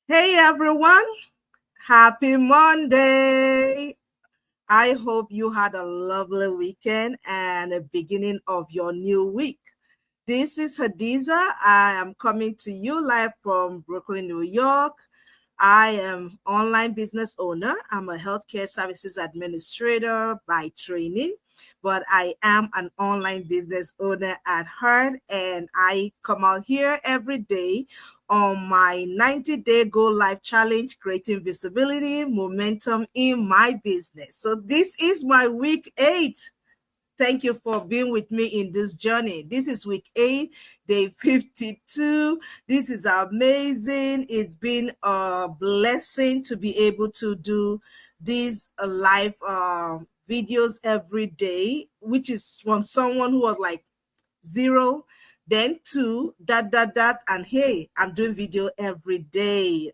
Hey everyone, happy Monday. I hope you had a lovely weekend and a beginning of your new week. This is Hadiza. I am coming to you live from Brooklyn, New York. I am online business owner. I'm a healthcare services administrator by training, but I am an online business owner at heart, and I come out here every day on my 90-day Go Live Challenge, creating visibility, momentum in my business. So this is my week 8. Thank you for being with me in this journey. This is week 8, day 52. This is amazing. It's been a blessing to be able to do these live videos every day, which is from someone who was like 0, then 2, and hey, I'm doing video every day,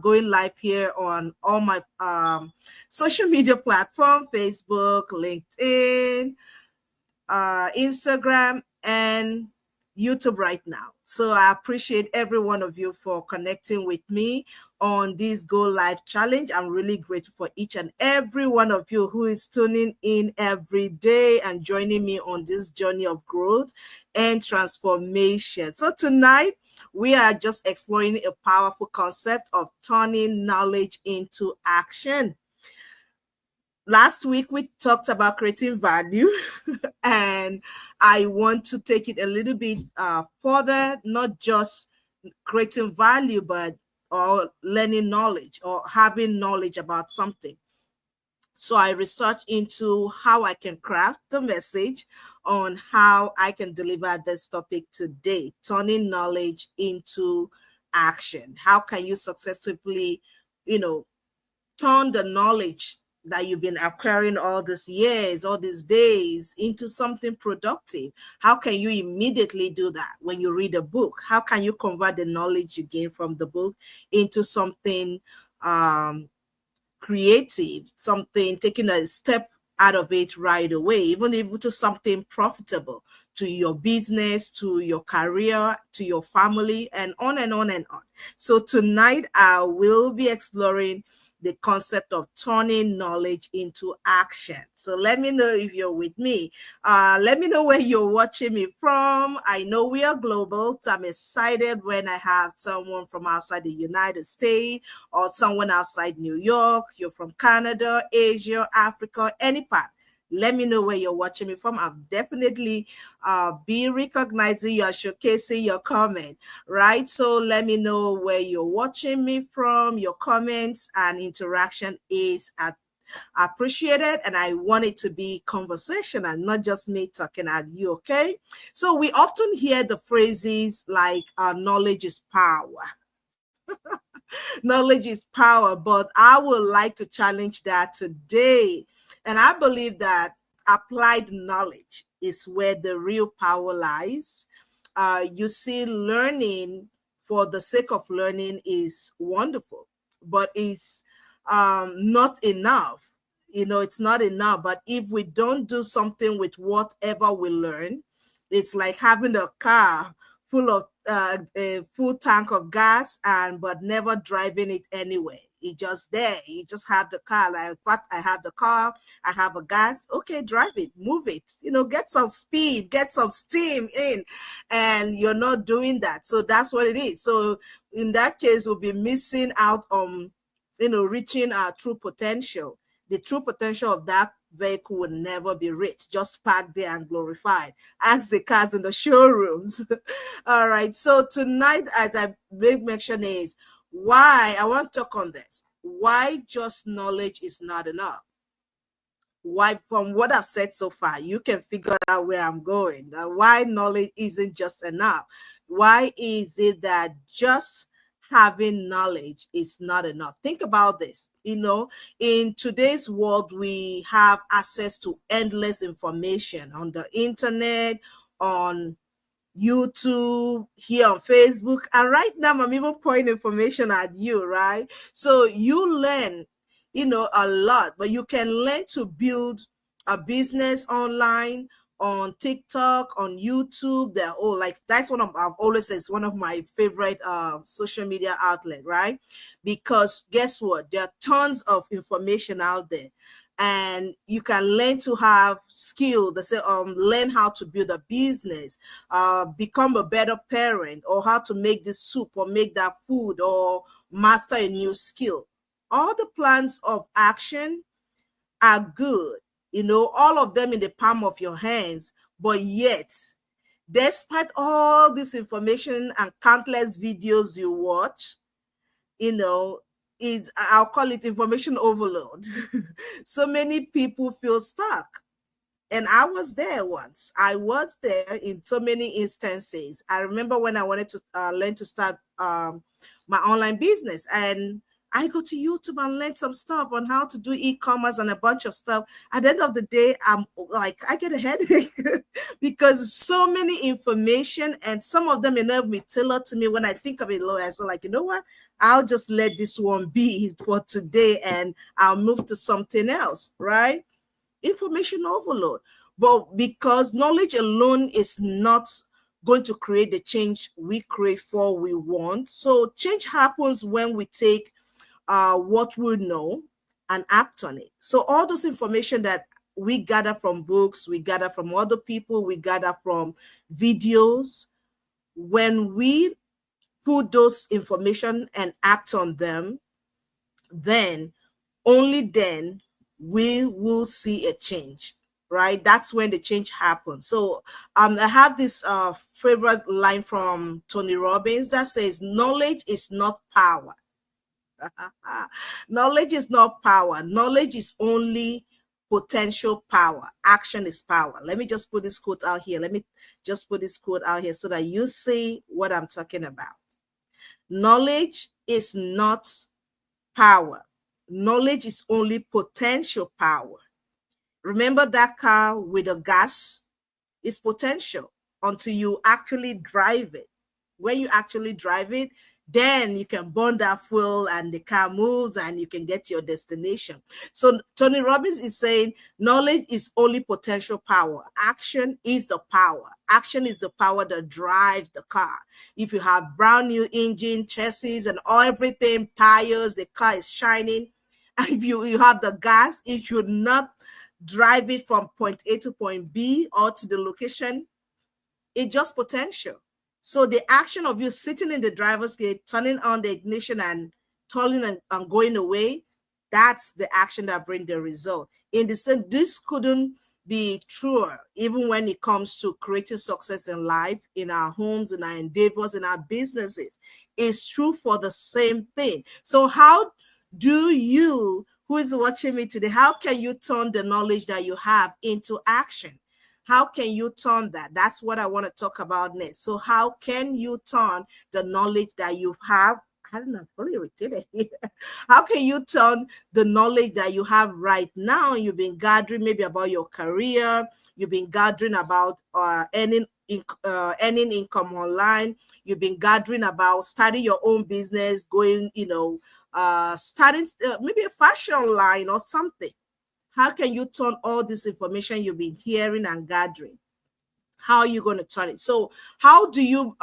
going live here on all my social media platform, Facebook, LinkedIn, Instagram, and YouTube right now. So I appreciate every one of you for connecting with me on this Go Live Challenge. I'm really grateful for each and every one of you who is tuning in every day and joining me on this journey of growth and transformation. So tonight, we are just exploring a powerful concept of turning knowledge into action. Last week, we talked about creating value, and I want to take it a little bit further, not just creating value, but or learning knowledge or having knowledge about something. So I researched into how I can craft the message on how I can deliver this topic today, turning knowledge into action. How can you successfully, you know, turn the knowledge that you've been acquiring all these years, all these days into something productive? How can you immediately do that when you read a book? How can you convert the knowledge you gain from the book into something creative, something taking a step out of it right away, even able to something profitable to your business, to your career, to your family, and on and on and on. So tonight I will be exploring the concept of turning knowledge into action. So let me know if you're with me. Let me know where you're watching me from. I know we are global, so I'm excited when I have someone from outside the United States or someone outside New York. You're from Canada, Asia, Africa, any part. Let me know where you're watching me from. I'll definitely be recognizing you, showcasing your comment, right? So let me know where you're watching me from. Your comments and interaction is appreciated, and I want it to be conversation and not just me talking at you. Okay, so we often hear the phrases like knowledge is power. Knowledge is power, but I would like to challenge that today. And I believe that applied knowledge is where the real power lies. You see, learning for the sake of learning is wonderful, but it's not enough. It's not enough. But if we don't do something with whatever we learn, it's like having a car full of a full tank of gas and but never driving it anyway. It just there. You just have the car. Like, in fact, I have the car. I have a gas. Okay, drive it, move it. Get some speed, get some steam in, and you're not doing that. So that's what it is. So in that case, we'll be missing out on, reaching our true potential. The true potential of that vehicle will never be reached, just parked there and glorified. Ask the cars in the showrooms. All right. So tonight, as I make mention, is why I want to talk on this. Why just knowledge is not enough. Why, from what I've said so far, you can figure out where I'm going. Why knowledge isn't just enough. Why is it that just having knowledge is not enough? Think about this. In today's world, we have access to endless information on the internet, on YouTube, here on Facebook, and right now I'm even pouring information at you, right? So you learn, a lot, but you can learn to build a business online, on TikTok, on YouTube. They're all like, that's one of, I've always said, it's one of my favorite social media outlet, right? Because guess what? There are tons of information out there, and you can learn to have skill. They say, learn how to build a business, become a better parent, or how to make this soup or make that food, or master a new skill. All the plans of action are good, all of them in the palm of your hands. But yet, despite all this information and countless videos you watch, you know, I'll call it information overload. So many people feel stuck. And I was there once. I was there in so many instances. I remember when I wanted to learn to start my online business, and I go to YouTube and learn some stuff on how to do e-commerce and a bunch of stuff. At the end of the day, I'm like, I get a headache because so many information, and some of them may not be tailored to me. When I think of it, Lord, I so like, you know what? I'll just let this one be for today, and I'll move to something else, right? Information overload. But because knowledge alone is not going to create the change we crave for, we want. So change happens when we take what we know and act on it. So all those information that we gather from books, we gather from other people, we gather from videos, when we put those information and act on them, then only then we will see a change, right? That's when the change happens. So I have this favorite line from Tony Robbins that says, knowledge is not power. Knowledge is not power. Knowledge is only potential power. Action is power. Let me just put this quote out here. Let me just put this quote out here so that you see what I'm talking about. Knowledge is not power. Knowledge is only potential power. Remember that car with a gas is potential until you actually drive it. When you actually drive it, then you can burn that fuel and the car moves and you can get to your destination. So Tony Robbins is saying knowledge is only potential power. Action is the power. Action is the power that drives the car. If you have brand new engine, chassis, and everything, tires, the car is shining, and if you have the gas, it should not drive it from point A to point B or to the location. It's just potential. So the action of you sitting in the driver's gate, turning on the ignition and turning and going away, that's the action that brings the result. In the sense, this couldn't be truer even when it comes to creating success in life, in our homes, in our endeavors, in our businesses. It's true for the same thing. So how do you, who is watching me today, how can you turn the knowledge that you have into action? How can you turn that? That's what I want to talk about next. So how can you turn the knowledge that you have? I don't know, I'm fully irritated here. How can you turn the knowledge that you have right now? You've been gathering maybe about your career. You've been gathering about earning income online. You've been gathering about starting your own business, going, starting maybe a fashion line or something. How can you turn all this information you've been hearing and gathering? How are you going to turn it? So how do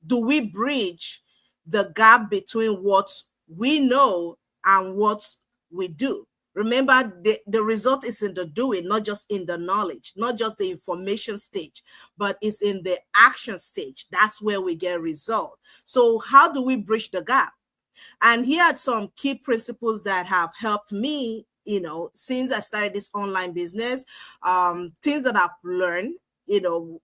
we bridge the gap between what we know and what we do? Remember, the result is in the doing, not just in the knowledge, not just the information stage, but it's in the action stage. That's where we get result. So how do we bridge the gap? And here are some key principles that have helped me, since I started this online business, things that I've learned,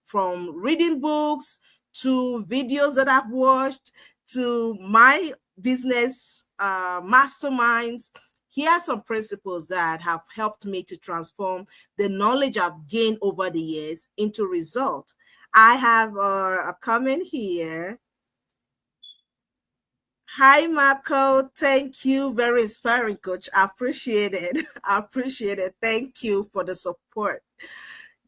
from reading books to videos that I've watched to my business masterminds. Here are some principles that have helped me to transform the knowledge I've gained over the years into result. I have a comment here. Hi, Marco. Thank you. Very inspiring, coach. I appreciate it. I appreciate it. Thank you for the support.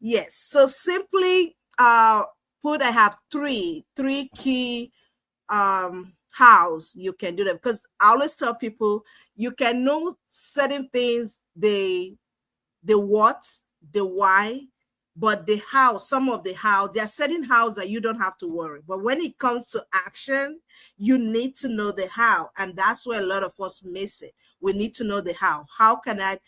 Yes. So simply put, I have three key hows you can do that, because I always tell people you can know certain things, the what, the why, But the how, some of the how, there are certain hows that you don't have to worry. But when it comes to action, you need to know the how. And that's where a lot of us miss it. We need to know the how. How can I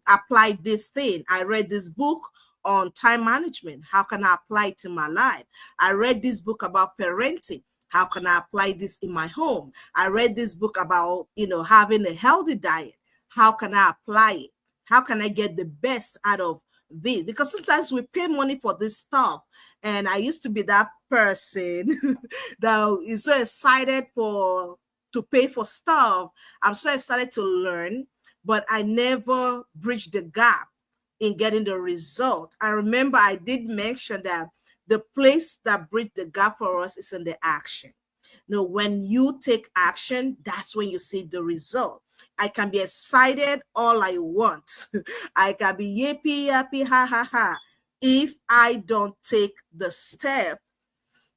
apply this thing? I read this book on time management. How can I apply it to my life? I read this book about parenting. How can I apply this in my home? I read this book about, having a healthy diet. How can I apply it? How can I get the best out of this? Because sometimes we pay money for this stuff. And I used to be that person that is so excited to pay for stuff. I'm so excited to learn, but I never bridged the gap in getting the result. I remember I did mention that the place that bridged the gap for us is in the action. When you take action, that's when you see the result. I can be excited all I want. I can be yappy, ha, ha, ha. If I don't take the step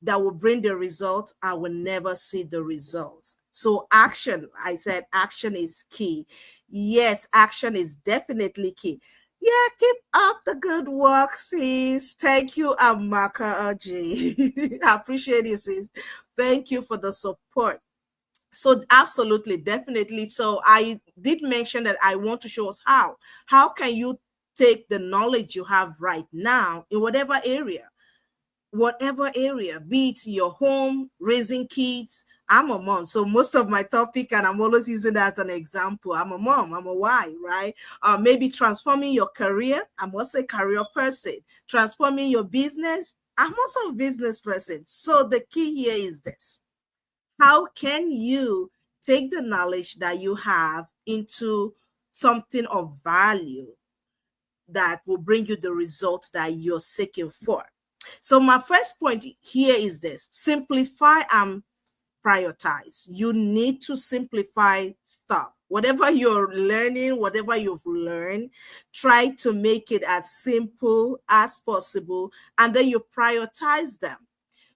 that will bring the result, I will never see the results. So action, I said action is key. Yes, action is definitely key. Yeah, keep up the good work, sis. Thank you, Amaka G. I appreciate you, sis. Thank you for the support. So absolutely, definitely. So I did mention that I want to show us how. How can you take the knowledge you have right now in whatever area, be it your home, raising kids. I'm a mom, so most of my topic, and I'm always using that as an example. I'm a mom, I'm a wife, right? Maybe transforming your career. I'm also a career person. Transforming your business. I'm also a business person. So the key here is this. How can you take the knowledge that you have into something of value that will bring you the results that you're seeking for? So my first point here is this: simplify and prioritize. You need to simplify stuff. Whatever you're learning, whatever you've learned, try to make it as simple as possible, and then you prioritize them.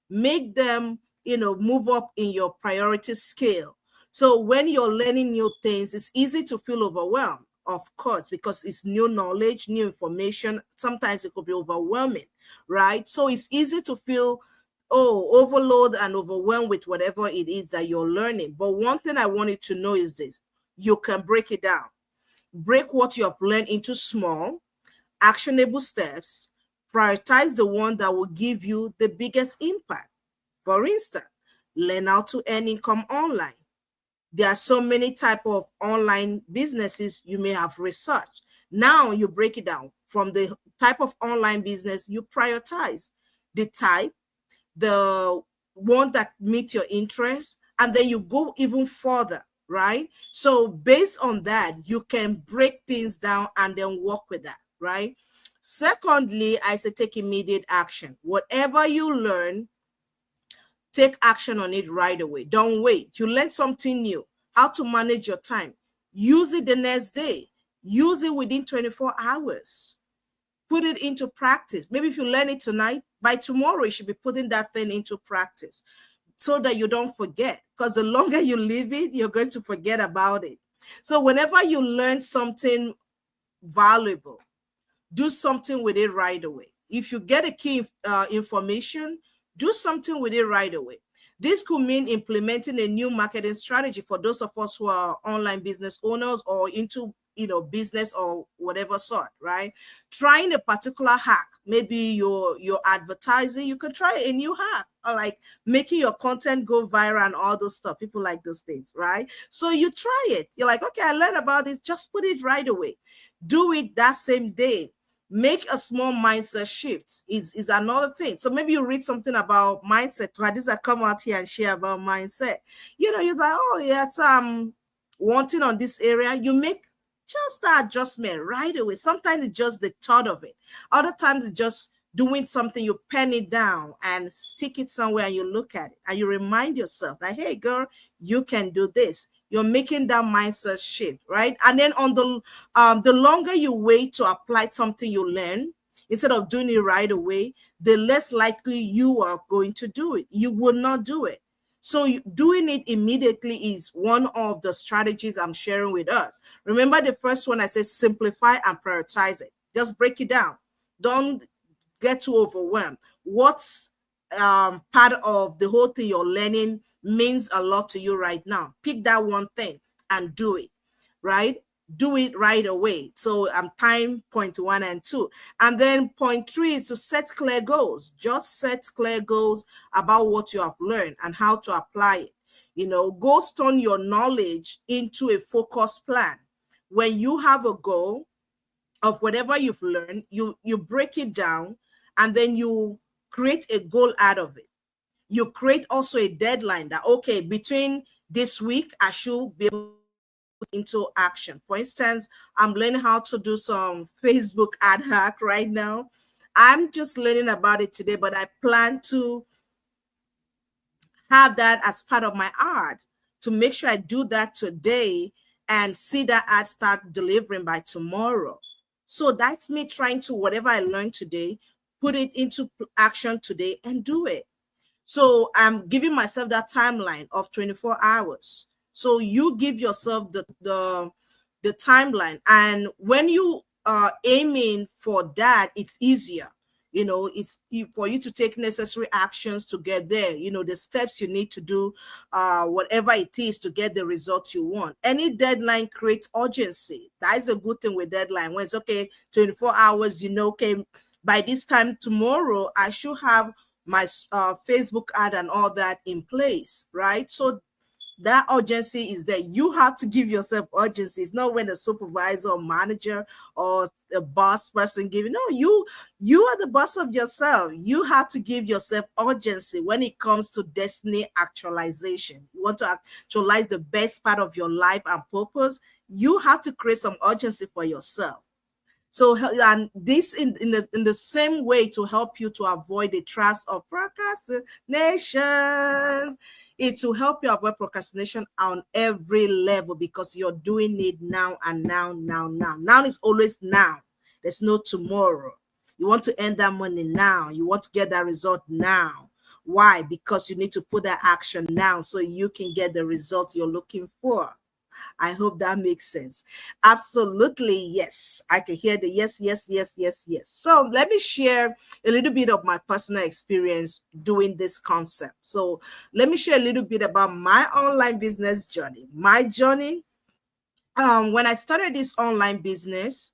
Make them, move up in your priority scale. So when you're learning new things, it's easy to feel overwhelmed, of course, because it's new knowledge, new information. Sometimes it could be overwhelming, right? So it's easy to feel, overload and overwhelmed with whatever it is that you're learning. But one thing I want you to know is this: you can break it down. Break what you have learned into small, actionable steps. Prioritize the one that will give you the biggest impact. For instance, learn how to earn income online. There are so many type of online businesses you may have researched. Now you break it down from the type of online business. You prioritize the type, the one that meets your interest, and then you go even further, right? So based on that, you can break things down and then work with that, right? Secondly, I say take immediate action. Whatever you learn, take action on it right away. Don't wait. You learn something new, how to manage your time. Use it the next day. Use it within 24 hours. Put it into practice. Maybe if you learn it tonight, by tomorrow, you should be putting that thing into practice so that you don't forget. Because the longer you leave it, you're going to forget about it. So whenever you learn something valuable, do something with it right away. If you get a key information, do something with it right away. This could mean implementing a new marketing strategy for those of us who are online business owners or into business or whatever sort, right? Trying a particular hack, maybe your advertising, you can try a new hack, or like making your content go viral and all those stuff. People like those things, right? So you try it. You're like, okay, I learned about this. Just put it right away. Do it that same day. Make a small mindset shift is another thing. So maybe you read something about mindset. Right? These are come out here and share about mindset. You're like, oh yeah, it's wanting on this area. You make just that adjustment right away. Sometimes it's just the thought of it. Other times it's just doing something, you pen it down and stick it somewhere and you look at it and you remind yourself that, hey girl, you can do this. You're making that mindset shift, right? And then on the longer you wait to apply something you learn, instead of doing it right away, the less likely you are going to do it. You will not do it. So doing it immediately is one of the strategies I'm sharing with us. Remember the first one I said, simplify and prioritize it. Just break it down. Don't get too overwhelmed. What's part of the whole thing you're learning means a lot to you right now? Pick that one thing and do it, right? Do it right away. So time point 1 and 2. And then point 3 is to set clear goals. Just set clear goals about what you have learned and how to apply it. Goals turn your knowledge into a focused plan. When you have a goal of whatever you've learned, you break it down, and then you create a goal out of it. You create also a deadline that, okay, between this week, I should be able to put into action. For instance, I'm learning how to do some Facebook ad hack right now. I'm just learning about it today, but I plan to have that as part of my art, to make sure I do that today and see that ad start delivering by tomorrow. So that's me trying to, whatever I learned today, put it into action today and do it. So I'm giving myself that timeline of 24 hours. So you give yourself the timeline. And when you are aiming for that, it's easier. It's for you to take necessary actions to get there, the steps you need to do, whatever it is to get the results you want. Any deadline creates urgency. That is a good thing with deadline. When it's okay, 24 hours, okay, by this time tomorrow, I should have my Facebook ad and all that in place, right? So that urgency is that you have to give yourself urgency. It's not when a supervisor or manager or a boss person give you. No, you are the boss of yourself. You have to give yourself urgency when it comes to destiny actualization. You want to actualize the best part of your life and purpose. You have to create some urgency for yourself. So, and this in the same way to help you to avoid the traps of procrastination. It will help you avoid procrastination on every level, because you're doing it now and now. Now is always now. There's no tomorrow. You want to earn that money now. You want to get that result now. Why? Because you need to put that action now so you can get the result you're looking for. I hope that makes sense. Absolutely, yes. I can hear the yes. So let me share a little bit of my personal experience doing this concept. So let me share a little bit about my online business journey. My journey, when I started this online business,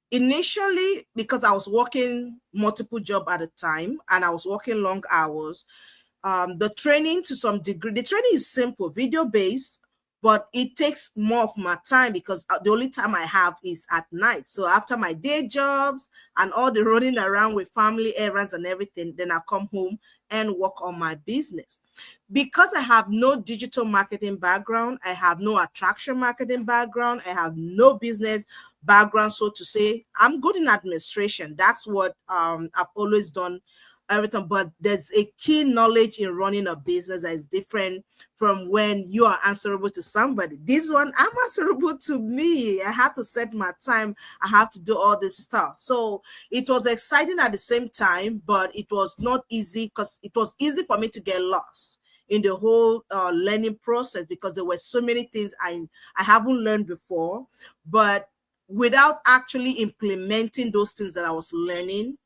initially, because I was working multiple jobs at a time and I was working long hours, the training, to some degree, the training is simple, video based, but it takes more of my time because the only time I have is at night. So after my day jobs and all the running around with family errands and everything, then I come home and work on my business. Because I have no digital marketing background, I have no attraction marketing background, I have no business background, so to say, I'm good in administration. That's what I've always done everything, but there's a key knowledge in running a business that is different from when you are answerable to somebody. This one, I'm answerable to me. I have to set my time. I have to do all this stuff. So it was exciting at the same time, but it was not easy, because it was easy for me to get lost in the whole learning process, because there were so many things I haven't learned before. But without actually implementing those things that I was learning,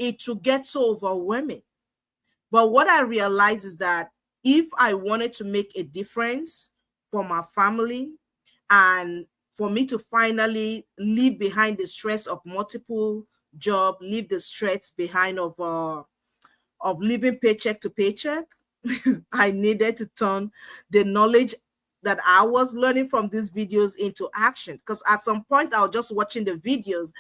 it will get so overwhelming. But what I realized is that if I wanted to make a difference for my family, and for me to finally leave behind the stress of multiple jobs, leave the stress behind of living paycheck to paycheck, I needed to turn the knowledge that I was learning from these videos into action. Because at some point I was just watching the videos,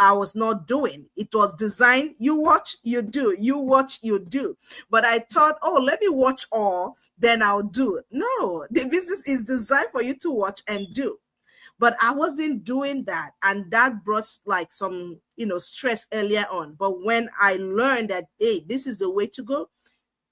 I was not doing. It was designed, you watch, you do, you watch, you do. But I thought, oh, let me watch all, then I'll do it. No, the business is designed for you to watch and do. But I wasn't doing that. And that brought like some, stress earlier on. But when I learned that, hey, this is the way to go,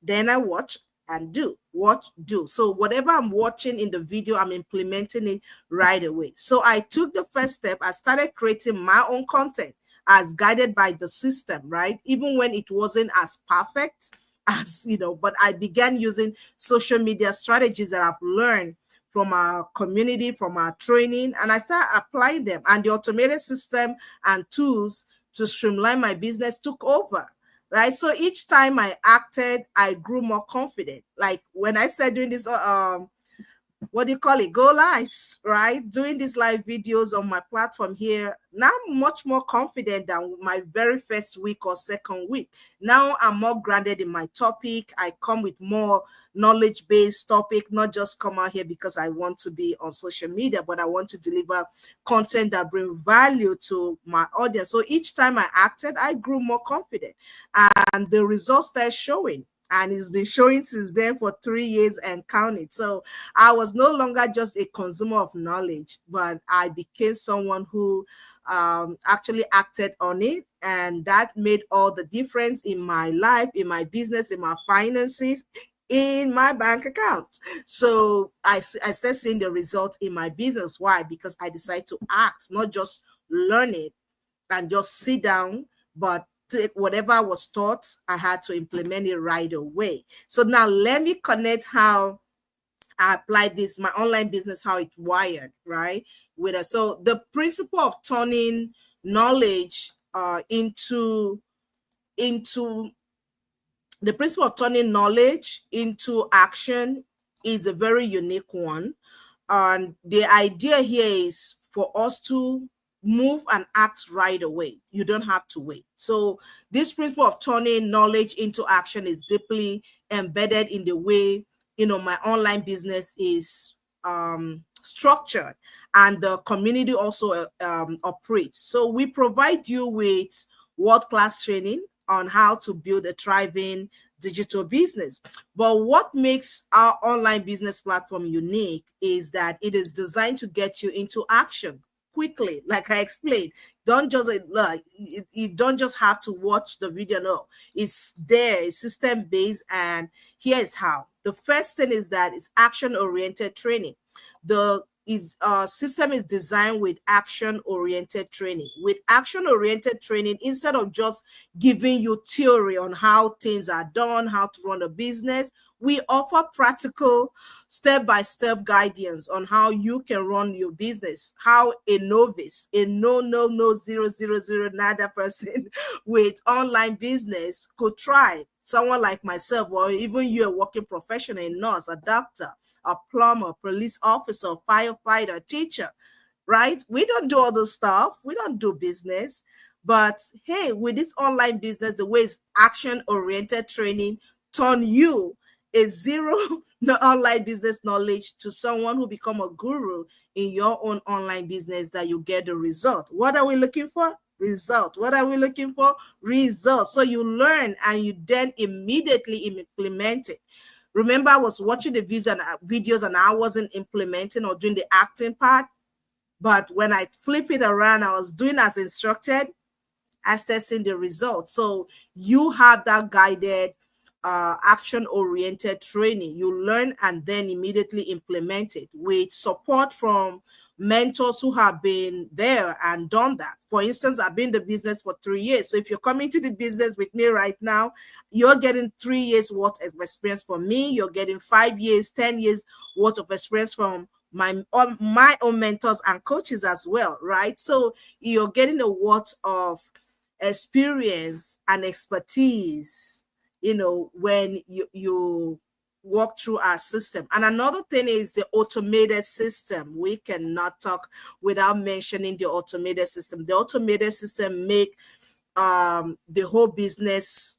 then I watch and do. Watch, do. So whatever I'm watching in the video, I'm implementing it right away. So I took the first step. I started creating my own content as guided by the system, right? Even when it wasn't as perfect as, but I began using social media strategies that I've learned from our community, from our training, and I started applying them. And the automated system and tools to streamline my business took over. Right. So each time I acted, I grew more confident. Like when I started doing this what do you call it, go lives, right, doing these live videos on my platform here, now I'm much more confident than my very first week or second week. Now I'm more grounded in my topic. I come with more knowledge-based topic, not just come out here because I want to be on social media, but I want to deliver content that bring value to my audience. So each time I acted, I grew more confident, and the results started showing, and it's been showing since then for 3 years and counting. So I was no longer just a consumer of knowledge, but I became someone who actually acted on it. And that made all the difference in my life, in my business, in my finances, in my bank account. So I started seeing the results in my business. Why? Because I decided to act, not just learn it and just sit down, but whatever was taught, I had to implement it right away. So now let me connect how I applied this, my online business, how it wired, right? With us. So the principle of turning knowledge into the principle of turning knowledge into action is a very unique one. And the idea here is for us to move and act right away. You don't have to wait. So this principle of turning knowledge into action is deeply embedded in the way, my online business is structured, and the community also operates. So we provide you with world-class training on how to build a thriving digital business. But what makes our online business platform unique is that it is designed to get you into action quickly. Like I explained, don't just you don't just have to watch the video. No, it's there, it's system based, and here's how. The first thing is that it's action oriented training. The system is designed with action-oriented training. With action-oriented training, instead of just giving you theory on how things are done, how to run a business, we offer practical step-by-step guidance on how you can run your business, how a novice, a no zero zero zero nada person with online business could try. Someone like myself, or even you, a working professional, a nurse, a doctor, a plumber, police officer, firefighter, teacher, right? We don't do all those stuff. We don't do business. But hey, with this online business, the way it's action-oriented training, turn you, a zero online business knowledge, to someone who become a guru in your own online business, that you get the result. What are we looking for? Result. What are we looking for? Results. So you learn and you then immediately implement it. Remember, I was watching the videos and I wasn't implementing or doing the acting part. But when I flip it around, I was doing as instructed. I started seeing the results. So you have that guided action-oriented training. You learn and then immediately implement it with support from mentors who have been there and done that. For instance, I've been in the business for 3 years. So if you're coming to the business with me right now, you're getting 3 years worth of experience from me. You're getting 5 years, 10 years worth of experience from my own mentors and coaches as well, right? So you're getting a lot of experience and expertise, when you walk through our system. And another thing is the automated system. We cannot talk without mentioning the automated system. The automated system make the whole business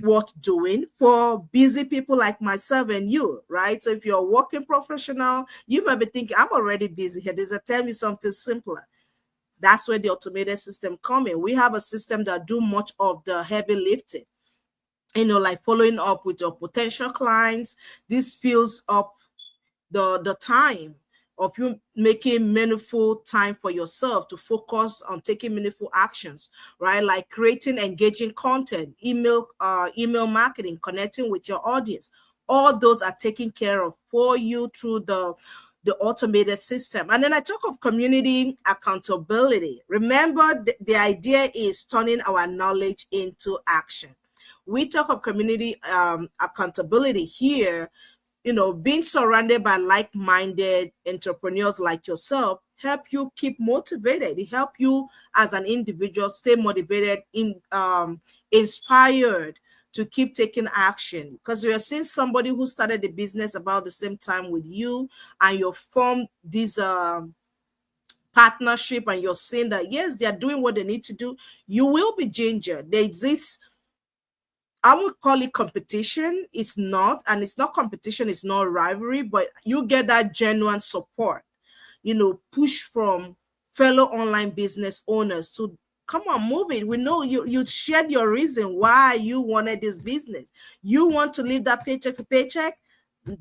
worth doing for busy people like myself and you, right? So if you're a working professional, you might be thinking, I'm already busy here. Tell me something simpler. That's where the automated system come in. We have a system that do much of the heavy lifting, like following up with your potential clients. This fills up the time of you making meaningful time for yourself to focus on taking meaningful actions, right? Like creating engaging content, email marketing, connecting with your audience. All those are taken care of for you through the automated system. And then I talk of community accountability. Remember, the idea is turning our knowledge into action. We talk of community accountability here, being surrounded by like-minded entrepreneurs like yourself help you keep motivated. It help you as an individual stay motivated, inspired to keep taking action, because you're seeing somebody who started the business about the same time with you, and you formed this partnership, and you're seeing that yes, they're doing what they need to do. You will be gingered. There exists, I would call it competition. It's not, and it's not competition, it's not rivalry, but you get that genuine support, push from fellow online business owners to come on, move it. We know you shared your reason why you wanted this business. You want to live that paycheck to paycheck,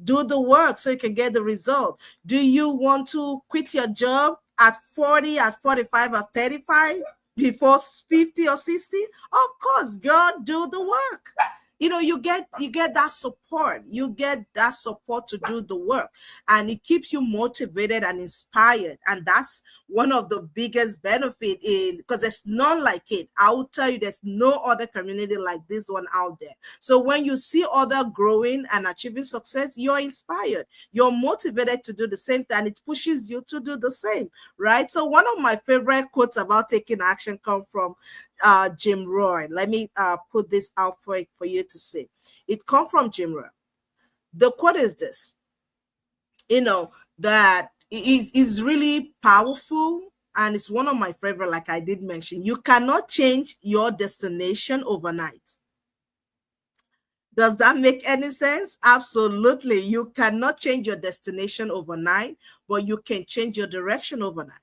do the work so you can get the result. Do you want to quit your job at 40, at 45, at 35 before 50 or 60? Of course, girl, do the work. You get that support. You get that support to do the work, and it keeps you motivated and inspired. And that's one of the biggest benefit, in because there's none like it. I will tell you, there's no other community like this one out there. So when you see other growing and achieving success, you're inspired, you're motivated to do the same thing, and it pushes you to do the same, right? So one of my favorite quotes about taking action come from Jim Rohn. Let me put this out for you to see. It comes from Jim Rohn. The quote is this, that is really powerful, and it's one of my favorite. Like I did mention, you cannot change your destination overnight. Does that make any sense? Absolutely. You cannot change your destination overnight, but you can change your direction overnight.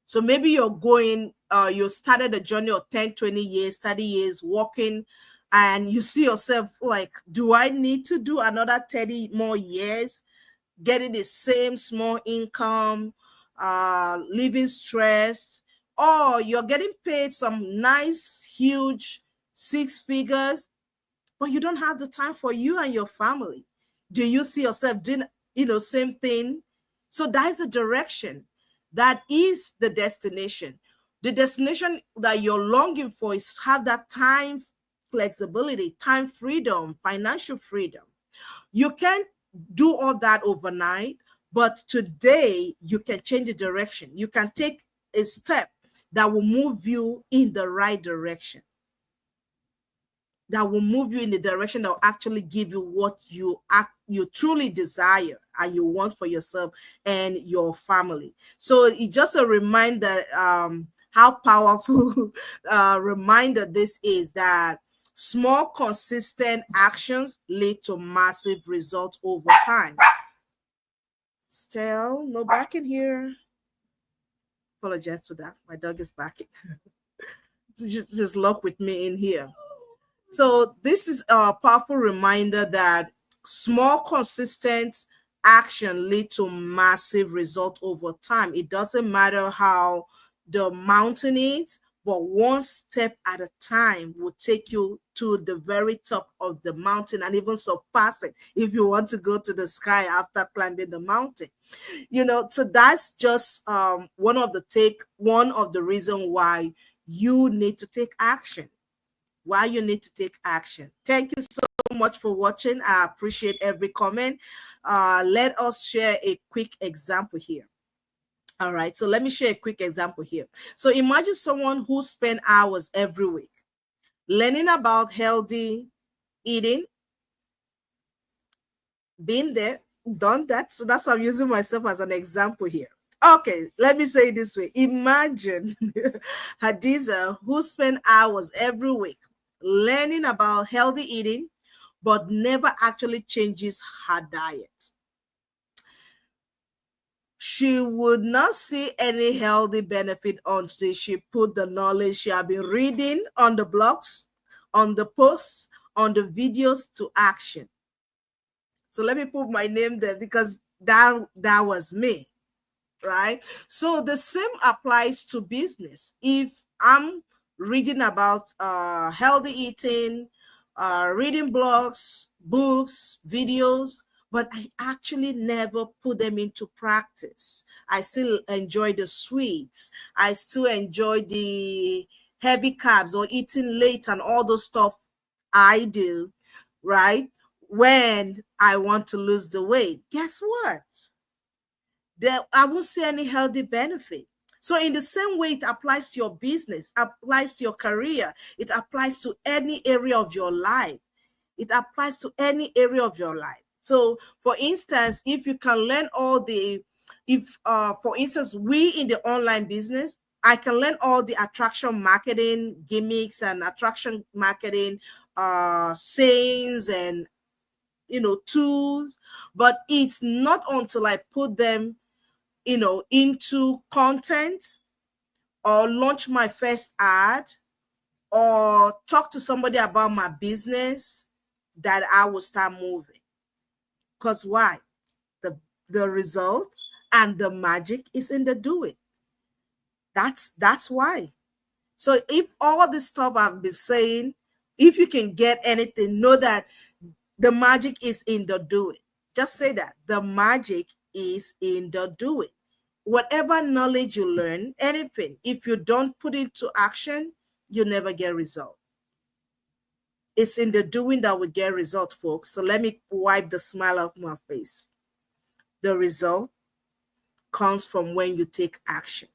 So maybe you started a journey of 10, 20 years, 30 years walking, and you see yourself like, do I need to do another 30 more years, getting the same small income, living stressed, or you're getting paid some nice, huge 6 figures, but you don't have the time for you and your family? Do you see yourself doing, same thing? So that is the direction. That is the destination. The destination that you're longing for is have that time flexibility, time freedom, financial freedom. You can't do all that overnight, but today you can change the direction. You can take a step that will move you in the right direction, that will move you in the direction that will actually give you what you truly desire and you want for yourself and your family. So it's just a reminder how powerful reminder this is, that small consistent actions lead to massive results over time. Still no back in here. Apologize for that. My dog is backing. just lock with me in here. So this is a powerful reminder that small, consistent action lead to massive result over time. It doesn't matter how the mountain is, but one step at a time will take you to the very top of the mountain and even surpass it if you want to go to the sky after climbing the mountain. So that's just one of the reason why you need to take action. Why you need to take action. Thank you so much for watching. I appreciate every comment. Let us share a quick example here. All right, so let me share a quick example here. So imagine someone who spent hours every week learning about healthy eating. Been there, done that. So that's why I'm using myself as an example here. Okay, let me say it this way. Imagine Hadiza, who spent hours every week learning about healthy eating, but never actually changes her diet. She would not see any healthy benefit until she put the knowledge she had been reading on the blogs, on the posts, on the videos to action. So let me put my name there, because that was me, right? So the same applies to business. If I'm reading about healthy eating, reading blogs, books, videos, but I actually never put them into practice. I still enjoy the sweets. I still enjoy the heavy carbs or eating late and all those stuff I do, right? When I want to lose the weight, guess what? there I won't see any healthy benefit. So in the same way it applies to your business, applies to your career, it applies to any area of your life. It applies to any area of your life. So for instance, if you can learn all the, if for instance, we in the online business, I can learn all the attraction marketing gimmicks and attraction marketing sayings and tools, but it's not until I put them into content or launch my first ad or talk to somebody about my business that I will start moving. Because why? The result and the magic is in the doing. That's why. So if all this stuff I've been saying, if you can get anything, know that the magic is in the doing. Just say that. The magic is in the doing. Whatever knowledge you learn, anything, if you don't put into action, you never get result. It's in the doing that we get result, folks. So let me wipe the smile off my face. The result comes from when you take action.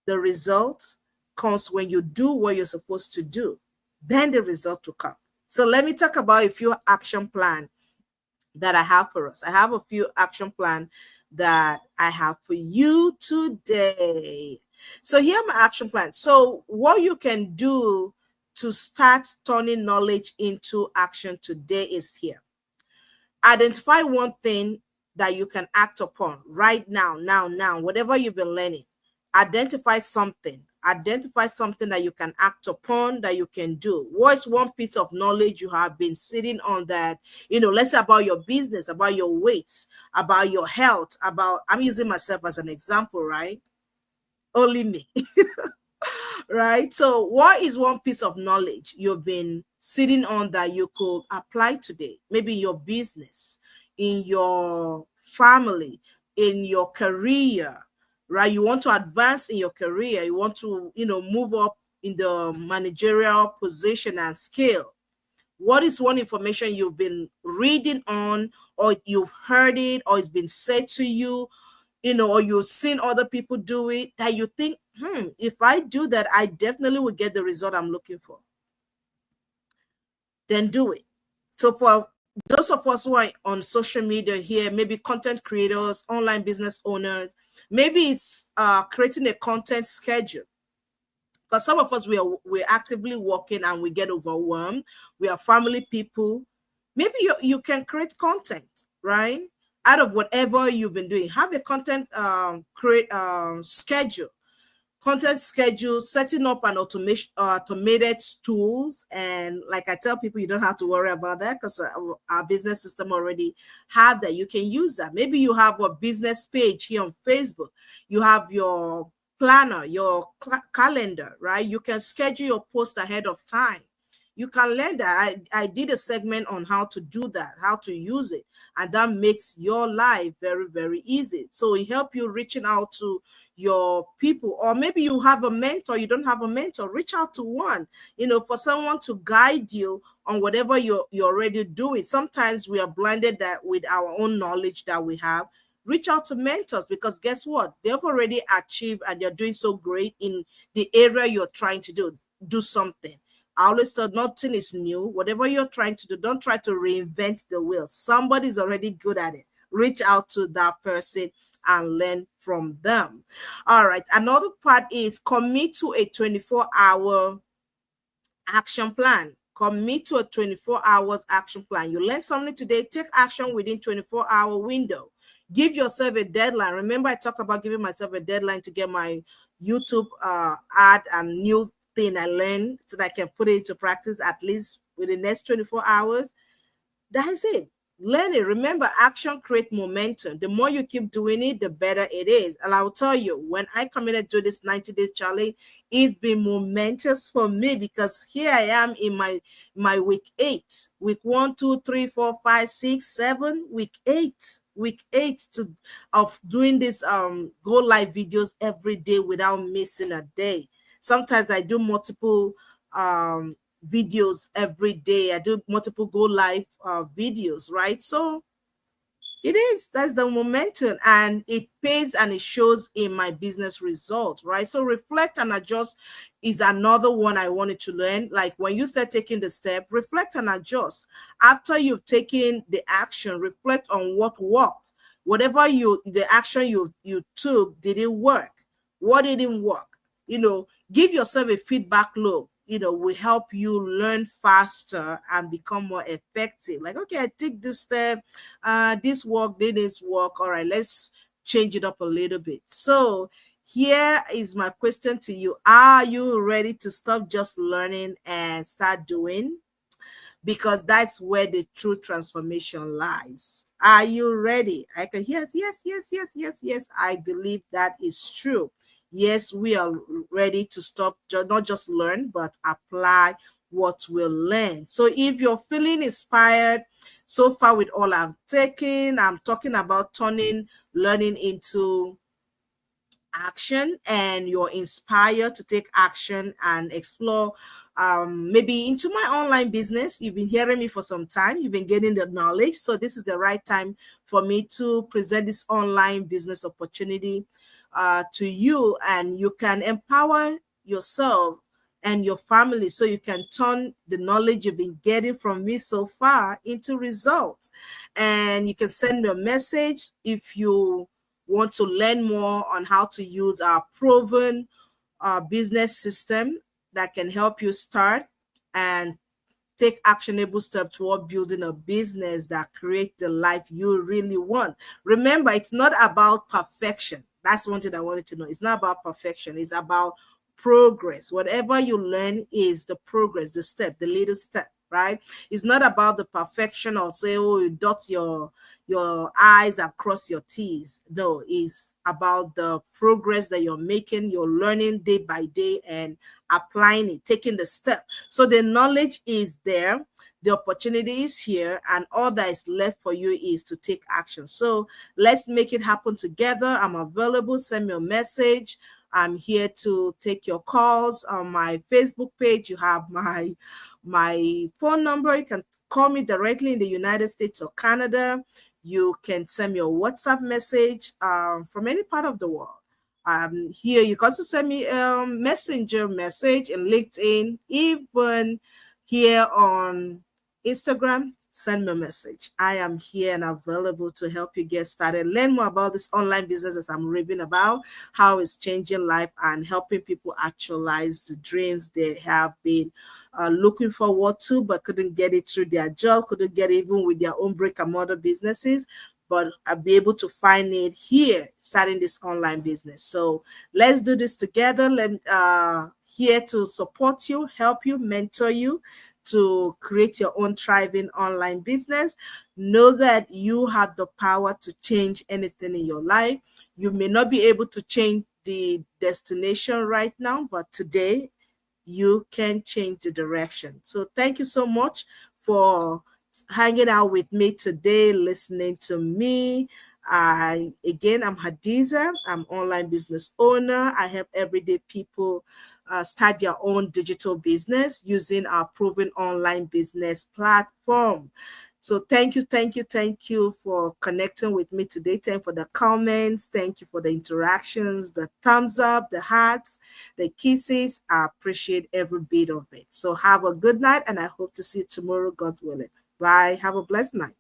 The result comes when you do what you're supposed to do. Then the result will come. So let me talk about a few action plans that I have for us. I have a few action plans that I have for you today. So here are my action plans. So what you can do to start turning knowledge into action today is here. Identify one thing that you can act upon right now, whatever you've been learning. Identify something that you can act upon, that you can do. What's one piece of knowledge you have been sitting on that, let's say about your business, about your weights, about your health, about, I'm using myself as an example, right? Only me. Right? So what is one piece of knowledge you've been sitting on that you could apply today? Maybe in your business, in your family, in your career, right? You want to advance in your career. You want to, move up in the managerial position and scale. What is one information you've been reading on, or you've heard it, or it's been said to you, or you've seen other people do it, that you think, if I do that, I definitely will get the result I'm looking for? Then do it. So for those of us who are on social media here, maybe content creators, online business owners, maybe it's creating a content schedule. Because some of us, we're actively working and we get overwhelmed. We are family people. Maybe you can create content, right? Out of whatever you've been doing. Have a content schedule. Content schedule, setting up an automated tools. And like I tell people, you don't have to worry about that because our business system already have that. You can use that. Maybe you have a business page here on Facebook. You have your planner, your calendar, right? You can schedule your post ahead of time. You can learn that. I did a segment on how to do that, how to use it. And that makes your life very, very easy. So it helps you reaching out to your people. Or maybe you have a mentor, you don't have a mentor, reach out to one, for someone to guide you on whatever you're already doing. Sometimes we are blinded that with our own knowledge that we have. Reach out to mentors, because guess what? They've already achieved and they're doing so great in the area you're trying to do something. I always thought nothing is new. Whatever you're trying to do, don't try to reinvent the wheel. Somebody's already good at it. Reach out to that person and learn from them. All right. Another part is commit to a 24-hour action plan. Commit to a 24 hours action plan. You learn something today, take action within 24-hour window. Give yourself a deadline. Remember, I talked about giving myself a deadline to get my YouTube ad and new thing I learned so that I can put it into practice at least within the next 24 hours. That's it. Learn it. Remember, action creates momentum. The more you keep doing it, the better it is. And I'll tell you, when I committed to this 90-day challenge, it's been momentous for me, because here I am in my week 8. Week 1, 2, 3, 4, 5, 6, 7, week 8. Week 8 of doing this go live videos every day without missing a day. Sometimes I do multiple videos every day. I do multiple go live videos, right? So It is. That's the momentum, and it pays and it shows in my business results, right? So reflect and adjust is another one I wanted to learn. Like when you start taking the step, reflect and adjust. After you've taken the action, reflect on what worked. Whatever the action you took, did it work? What didn't work? Give yourself a feedback loop, will help you learn faster and become more effective. Like, okay, I take this step, this work, did this work. All right, let's change it up a little bit. So here is my question to you. Are you ready to stop just learning and start doing? Because that's where the true transformation lies. Are you ready? I can, yes, yes, yes, yes, yes, yes. I believe that is true. Yes, we are ready to stop, not just learn, but apply what we learn. So if you're feeling inspired so far with all I've taken, I'm talking about turning learning into action, and you're inspired to take action and explore, maybe into my online business. You've been hearing me for some time, you've been getting the knowledge, so this is the right time for me to present this online business opportunity to you, and you can empower yourself and your family so you can turn the knowledge you've been getting from me so far into results. And you can send me a message if you want to learn more on how to use our proven business system that can help you start and take actionable steps toward building a business that creates the life you really want. Remember, it's not about perfection. That's one thing I wanted to know. It's not about perfection, it's about progress. Whatever you learn is the progress, the step, the little step, right? It's not about the perfection or say, oh, you dot your I's and cross your T's. No, it's about the progress that you're making, you're learning day by day and applying it, taking the step. So the knowledge is there, the opportunity is here, and all that is left for you is to take action. So let's make it happen together. I'm available. Send me a message. I'm here to take your calls. On my Facebook page, you have my phone number. You can call me directly in the United States or Canada. You can send me a WhatsApp message from any part of the world. Here you can also send me a messenger message in LinkedIn, even here on Instagram. Send me a message. I am here and available to help you get started. Learn more about this online business as I'm raving about, how it's changing life and helping people actualize the dreams they have been looking forward to, but couldn't get it through their job, couldn't get it even with their own brick and mortar businesses, but I'll be able to find it here, starting this online business. So let's do this together. Here to support you, help you, mentor you to create your own thriving online business. Know that you have the power to change anything in your life. You may not be able to change the destination right now, but today you can change the direction. So thank you so much for hanging out with me today, listening to me. Again, I'm Hadiza. I'm online business owner. I help everyday people start their own digital business using our proven online business platform. So thank you, thank you, thank you for connecting with me today. Thank you for the comments. Thank you for the interactions, the thumbs up, the hearts, the kisses. I appreciate every bit of it. So have a good night, and I hope to see you tomorrow, God willing. Bye. Have a blessed night.